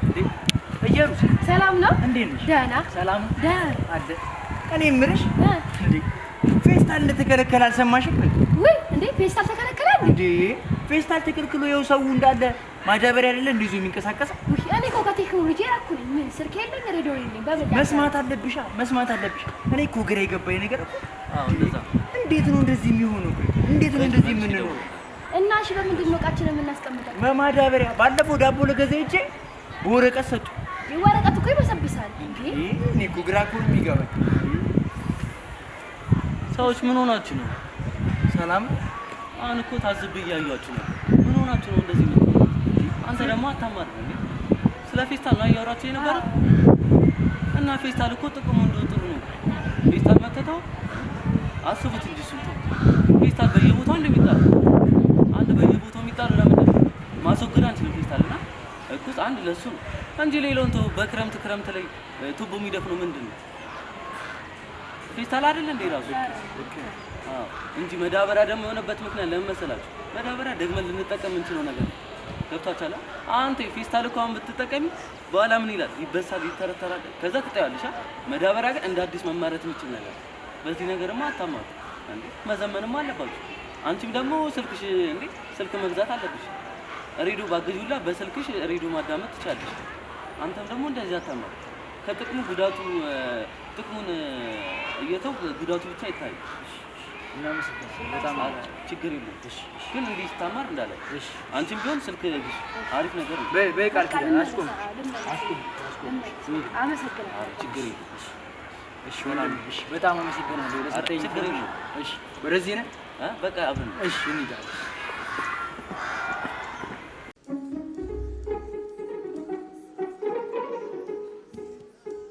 እንዴ እየሩስ ሰላም ነው እንዴ ነሽ? ደህና ሰላም ደህና አደ እኔ ምርሽ እንዴ ፌስታል እንደተከለከለ አልሰማሽም? ወይ እንዴ ፌስታል ተከለከለ እንዴ? ፌስታል ተከልክሎ ይኸው ሰው እንዳለ ማዳበሪያ አይደለ እንዲዙ የሚንቀሳቀስ? ወይ እኔ እኮ ከቴክኖሎጂ ያኩኝ ምን ስልክ የለኝ ሬዲዮ የለኝ በመጣ መስማት አለብሽ። እኔ እኮ ግራ የገባኝ ነገር እኮ እንደዛ እንዴት ነው እንደዚህ የሚሆነው? እንዴት ነው እንደዚህ የምንኖረው? እና እሺ በምንድን ነው እቃችንን የምናስቀምጠው? በማዳበሪያ ባለፈው ዳቦ ለገዛ ሂጄ በወረቀት ሰጡ። ወረቀት እኮ ይበሰብሳል እንዴ? እኔ እኮ ግራ እኮ ነው የሚገባኝ። ሰዎች ምን ሆናችሁ ነው? ሰላም አሁን እኮ ታዝብ እያዩአችሁ ነው። ምን ሆናችሁ ነው እንደዚህ ነው? አንተ ደግሞ አታማር እንዴ? ስለ ፌስታል ነው እያወራችሁ የነበረው? እና ፌስታል እኮ ጥቅሙ እንደው ጥሩ ነው። ፌስታል መተታው አስቡት እንጂ ስንቱ ፌስታል በየቦታው እንደሚጣል አንድ በየቦታው የሚጣል ለምን ማስወገድ አንችልም? ፌስታልና እኩስ አንድ ለሱ ነው እንጂ ሌላውን ተው። በክረምት ላይ ቱቦ የሚደፍነው ምንድን ነው? ፌስታል አይደል እንዴ ራሱ? እንጂ መዳበሪያ ደግሞ የሆነበት ምክንያት ለምን መሰላችሁ? መዳበሪያ ደግመን ልንጠቀም እንችለው ነገር ገብታችኋል? አንተ ፌስታል እኮ አሁን ብትጠቀሚ በኋላ ምን ይላል? ይበሳል፣ ይተረተራል፣ ከዛ ትጠያለሽ። መዳበሪያ ግን እንደ አዲስ መማረት የሚችል ነገር። በዚህ ነገርማ አታማሩ እንዴ! መዘመንም አለባችሁ። አንቺም ደግሞ ስልክሽ እንዴ ስልክ መግዛት አለብሽ። ሬዲዮ ባገዥውላ በስልክሽ ሬዲዮ ማዳመጥ ትችላለሽ። አንተም ደግሞ እንደዚህ አታማሩ። ከጥቅሙ ጉዳቱ ጥቅሙን እየተው ጉዳቱ ብቻ ይታይ። በጣም ችግር የለም። ግን እንዲህ ስታማር እንዳለ አንቺም ቢሆን ስልክ አሪፍ ነገር ነው። በቃል አስቆም አመሰግናለሁ። ችግር የለም። እሺ ወላሂ እሺ፣ በጣም አመሰግናለሁ ለሰጠኝ። ችግር የለም። እሺ ወደዚህ ነህ? በቃ አብረን እሺ እንሂድ።